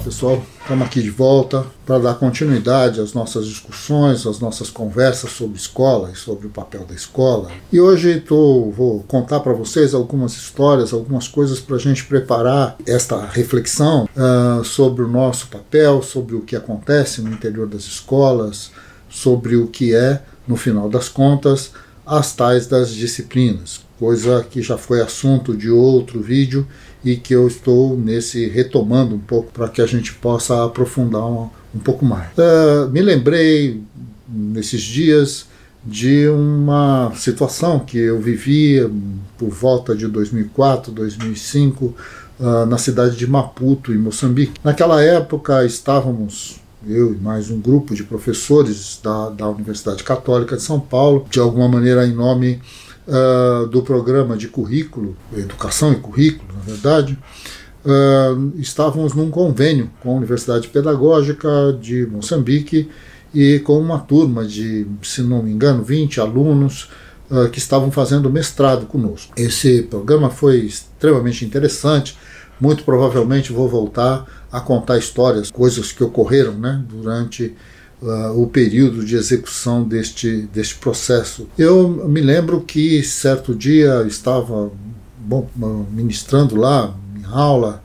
pessoal, estamos aqui de volta para dar continuidade às nossas discussões, às nossas conversas sobre escola e sobre o papel da escola. E hoje vou contar para vocês algumas histórias, algumas coisas para a gente preparar esta reflexão sobre o nosso papel, sobre o que acontece no interior das escolas, sobre o que é, no final das contas, as tais das disciplinas, coisa que já foi assunto de outro vídeo e que eu estou retomando um pouco para que a gente possa aprofundar um pouco mais. Me lembrei nesses dias de uma situação que eu vivia por volta de 2004, 2005, na cidade de Maputo, em Moçambique. Naquela época estávamos, eu e mais um grupo de professores da Universidade Católica de São Paulo, de alguma maneira em nome do programa de currículo, educação e currículo, na verdade, estávamos num convênio com a Universidade Pedagógica de Moçambique e com uma turma de, se não me engano, 20 alunos que estavam fazendo mestrado conosco. Esse programa foi extremamente interessante. Muito provavelmente vou voltar a contar histórias, coisas que ocorreram, né, durante o período de execução deste processo. Eu me lembro que certo dia estava ministrando lá em aula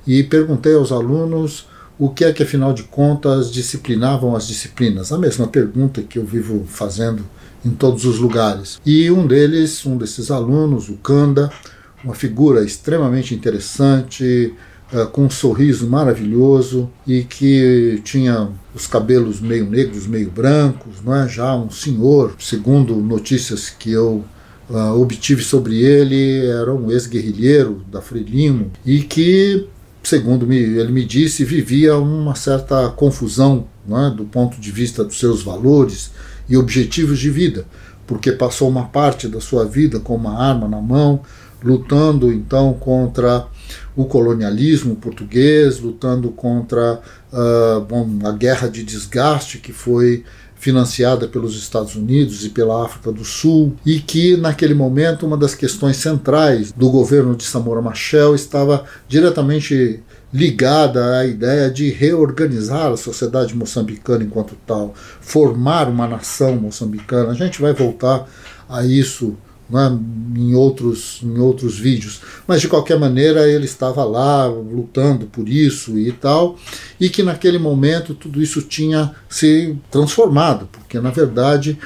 e perguntei aos alunos o que é que, afinal de contas, disciplinavam as disciplinas. A mesma pergunta que eu vivo fazendo em todos os lugares. E um desses alunos, o Kanda, uma figura extremamente interessante, com um sorriso maravilhoso e que tinha os cabelos meio negros, meio brancos, não é? Já um senhor, segundo notícias que eu obtive sobre ele, era um ex-guerrilheiro da Frelimo e que, segundo ele me disse, vivia uma certa confusão, não é? Do ponto de vista dos seus valores e objetivos de vida, porque passou uma parte da sua vida com uma arma na mão, lutando então contra o colonialismo português, lutando contra a guerra de desgaste que foi financiada pelos Estados Unidos e pela África do Sul, e que naquele momento uma das questões centrais do governo de Samora Machel estava diretamente ligada à ideia de reorganizar a sociedade moçambicana enquanto tal, formar uma nação moçambicana. A gente vai voltar a isso, né, em outros vídeos, mas de qualquer maneira ele estava lá lutando por isso e tal, e que naquele momento tudo isso tinha se transformado, porque na verdade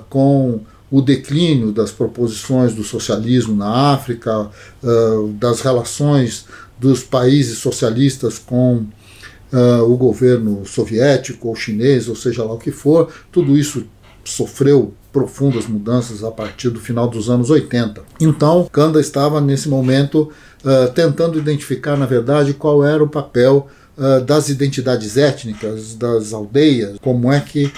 com o declínio das proposições do socialismo na África, das relações dos países socialistas com o governo soviético ou chinês, ou seja lá o que for, tudo isso sofreu profundas mudanças a partir do final dos anos 80. Então, Kanda estava nesse momento tentando identificar, na verdade, qual era o papel das identidades étnicas, das aldeias, como é que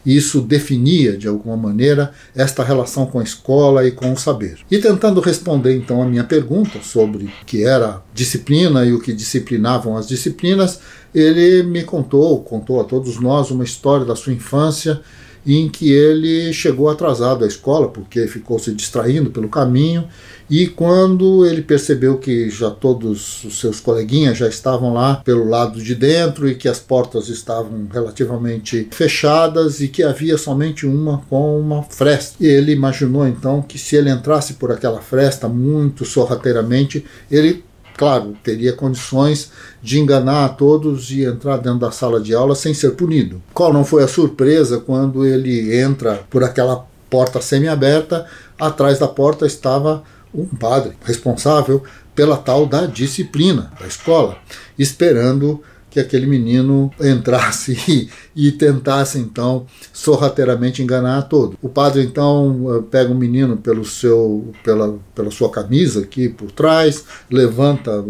isso definia, de alguma maneira, esta relação com a escola e com o saber. E tentando responder, então, a minha pergunta sobre o que era disciplina e o que disciplinavam as disciplinas, ele me contou a todos nós uma história da sua infância em que ele chegou atrasado à escola porque ficou se distraindo pelo caminho, e quando ele percebeu que já todos os seus coleguinhas já estavam lá pelo lado de dentro e que as portas estavam relativamente fechadas e que havia somente uma com uma fresta, e ele imaginou então que se ele entrasse por aquela fresta muito sorrateiramente, ele, claro, teria condições de enganar a todos e entrar dentro da sala de aula sem ser punido. Qual não foi a surpresa quando ele entra por aquela porta semi-aberta? Atrás da porta estava um padre responsável pela tal da disciplina da escola, esperando que aquele menino entrasse e tentasse então sorrateiramente enganar a todos. O padre então pega o menino pela sua camisa aqui por trás, levanta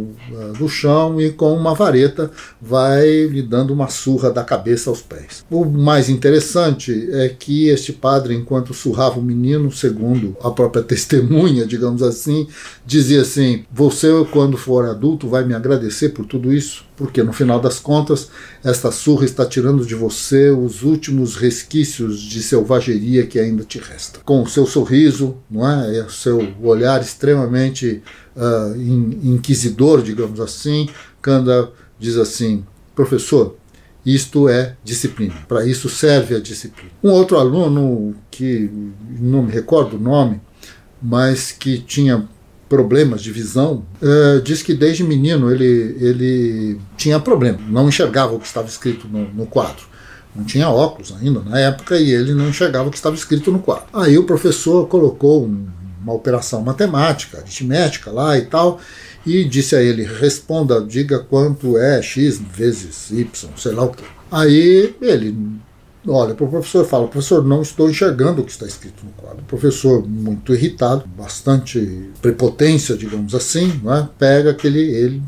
do chão e com uma vareta vai lhe dando uma surra da cabeça aos pés. O mais interessante é que este padre, enquanto surrava o menino, segundo a própria testemunha, digamos assim, dizia assim: você, quando for adulto, vai me agradecer por tudo isso, porque no final das contas esta surra está tirando de você os últimos resquícios de selvageria que ainda te resta. Com o seu sorriso, não é? O seu olhar extremamente inquisidor, digamos assim, Kanda diz assim: professor, isto é disciplina, para isso serve a disciplina. Um outro aluno, que não me recordo o nome, mas que tinha problemas de visão, diz que desde menino ele tinha problema, não enxergava o que estava escrito no quadro. Não tinha óculos ainda na época e ele não enxergava o que estava escrito no quadro. Aí o professor colocou uma operação matemática, aritmética lá e tal, e disse a ele: responda, diga quanto é x vezes y, sei lá o quê. Aí ele olha para o professor e fala: professor, não estou enxergando o que está escrito no quadro. O professor, muito irritado, bastante prepotência, digamos assim, né, pega ele,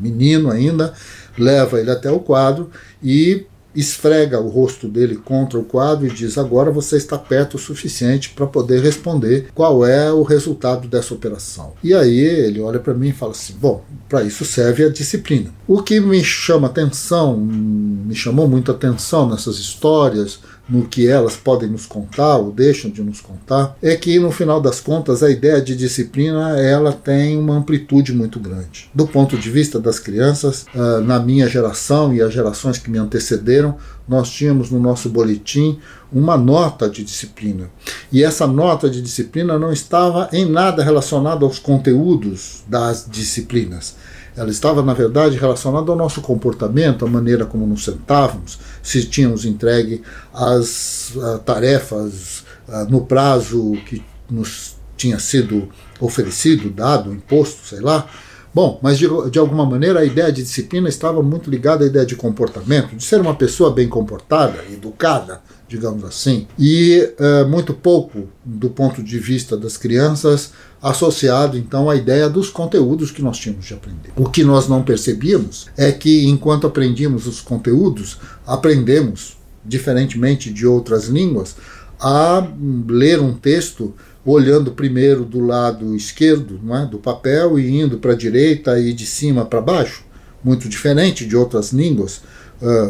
menino ainda, leva ele até o quadro e esfrega o rosto dele contra o quadro e diz: agora você está perto o suficiente para poder responder qual é o resultado dessa operação. E aí ele olha para mim e fala assim: bom, para isso serve a disciplina. O que me chama atenção, me chamou muita atenção nessas histórias, no que elas podem nos contar ou deixam de nos contar, é que no final das contas a ideia de disciplina ela tem uma amplitude muito grande. Do ponto de vista das crianças, na minha geração e as gerações que me antecederam, nós tínhamos no nosso boletim uma nota de disciplina. E essa nota de disciplina não estava em nada relacionada aos conteúdos das disciplinas. Ela estava, na verdade, relacionada ao nosso comportamento, à maneira como nos sentávamos, se tínhamos entregue as tarefas no prazo que nos tinha sido oferecido, dado, imposto, sei lá. Bom, mas de alguma maneira a ideia de disciplina estava muito ligada à ideia de comportamento, de ser uma pessoa bem comportada, educada, digamos assim, e muito pouco, do ponto de vista das crianças, associado então à ideia dos conteúdos que nós tínhamos de aprender. O que nós não percebíamos é que enquanto aprendíamos os conteúdos, aprendemos, diferentemente de outras línguas, a ler um texto olhando primeiro do lado esquerdo, não é, do papel e indo para a direita e de cima para baixo, muito diferente de outras línguas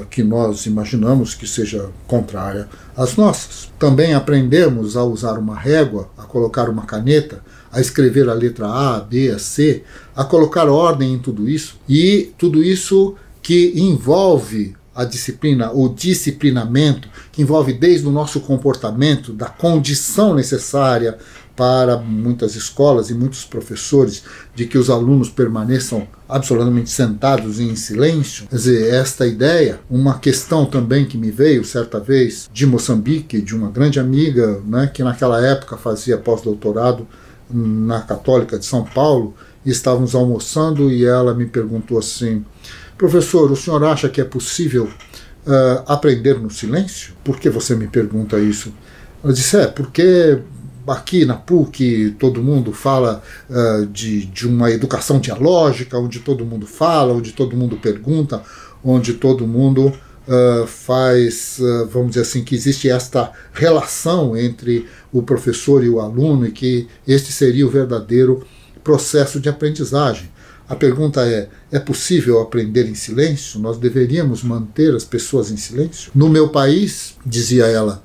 que nós imaginamos que seja contrária às nossas. Também aprendemos a usar uma régua, a colocar uma caneta, a escrever a letra A, B, C, a colocar ordem em tudo isso, e tudo isso que envolve a disciplina, o disciplinamento, que envolve desde o nosso comportamento, da condição necessária para muitas escolas e muitos professores de que os alunos permaneçam absolutamente sentados e em silêncio. Quer dizer, esta ideia, uma questão também que me veio certa vez de Moçambique, de uma grande amiga, né, que naquela época fazia pós-doutorado na Católica de São Paulo, e estávamos almoçando e ela me perguntou assim: professor, o senhor acha que é possível aprender no silêncio? Por que você me pergunta isso? Eu disse: porque aqui na PUC todo mundo fala de uma educação dialógica, onde todo mundo fala, onde todo mundo pergunta, onde todo mundo faz, vamos dizer assim, que existe esta relação entre o professor e o aluno e que este seria o verdadeiro processo de aprendizagem. A pergunta é possível aprender em silêncio? Nós deveríamos manter as pessoas em silêncio? No meu país, dizia ela,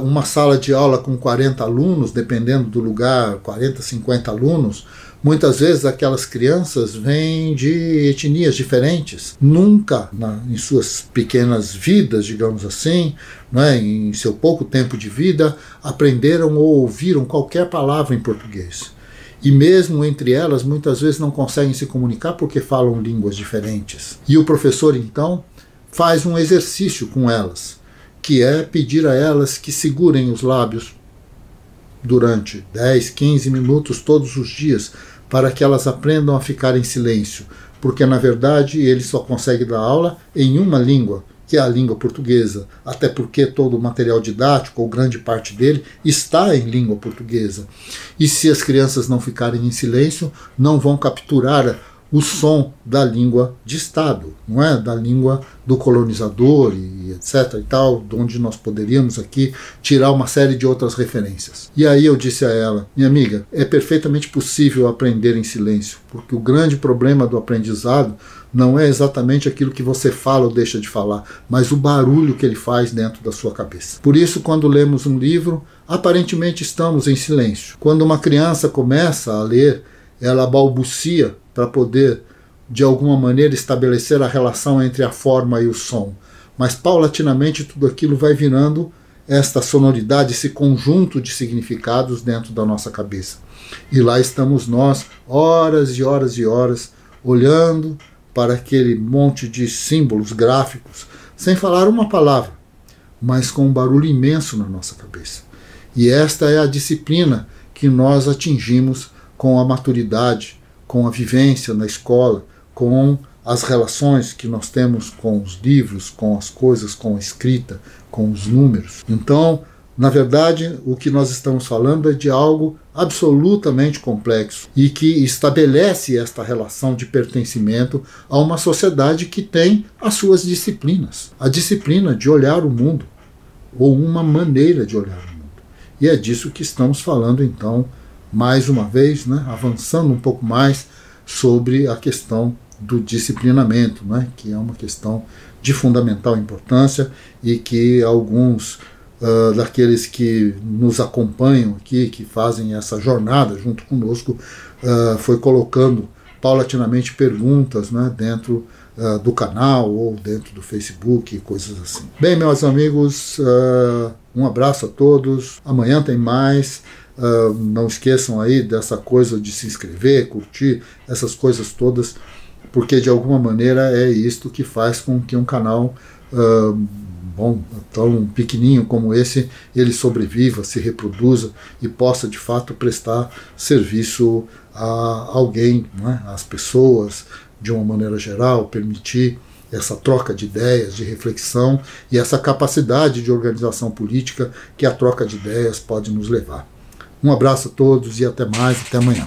uma sala de aula com 40 alunos, dependendo do lugar, 40, 50 alunos, muitas vezes aquelas crianças vêm de etnias diferentes. Nunca, em suas pequenas vidas, digamos assim, né, em seu pouco tempo de vida, aprenderam ou ouviram qualquer palavra em português. E mesmo entre elas, muitas vezes não conseguem se comunicar porque falam línguas diferentes. E o professor, então, faz um exercício com elas, que é pedir a elas que segurem os lábios durante 10, 15 minutos todos os dias, para que elas aprendam a ficar em silêncio. Porque, na verdade, ele só consegue dar aula em uma língua, que é a língua portuguesa, até porque todo o material didático, ou grande parte dele, está em língua portuguesa. E se as crianças não ficarem em silêncio, não vão capturar o som da língua de Estado, não é? Da língua do colonizador e etc. e tal, de onde nós poderíamos aqui tirar uma série de outras referências. E aí eu disse a ela: minha amiga, é perfeitamente possível aprender em silêncio, porque o grande problema do aprendizado não é exatamente aquilo que você fala ou deixa de falar, mas o barulho que ele faz dentro da sua cabeça. Por isso, quando lemos um livro, aparentemente estamos em silêncio. Quando uma criança começa a ler, ela balbucia para poder de alguma maneira, estabelecer a relação entre a forma e o som, mas paulatinamente tudo aquilo vai virando esta sonoridade, esse conjunto de significados dentro da nossa cabeça. E lá estamos nós, horas e horas e horas, olhando para aquele monte de símbolos gráficos, sem falar uma palavra, mas com um barulho imenso na nossa cabeça. E esta é a disciplina que nós atingimos com a maturidade, com a vivência na escola, com as relações que nós temos com os livros, com as coisas, com a escrita, com os números. Então, na verdade, o que nós estamos falando é de algo absolutamente complexo e que estabelece esta relação de pertencimento a uma sociedade que tem as suas disciplinas. A disciplina de olhar o mundo, ou uma maneira de olhar o mundo. E é disso que estamos falando, então, mais uma vez, né, avançando um pouco mais sobre a questão do disciplinamento, né, que é uma questão de fundamental importância e que alguns daqueles que nos acompanham aqui, que fazem essa jornada junto conosco, foi colocando paulatinamente perguntas, né, dentro do canal ou dentro do Facebook, coisas assim. Bem, meus amigos, um abraço a todos. Amanhã tem mais. Não esqueçam aí dessa coisa de se inscrever, curtir, essas coisas todas, porque de alguma maneira é isto que faz com que um canal tão pequenininho como esse, ele sobreviva, se reproduza e possa de fato prestar serviço a alguém, né, às pessoas, de uma maneira geral, permitir essa troca de ideias, de reflexão e essa capacidade de organização política que a troca de ideias pode nos levar. Um abraço a todos e até mais, até amanhã.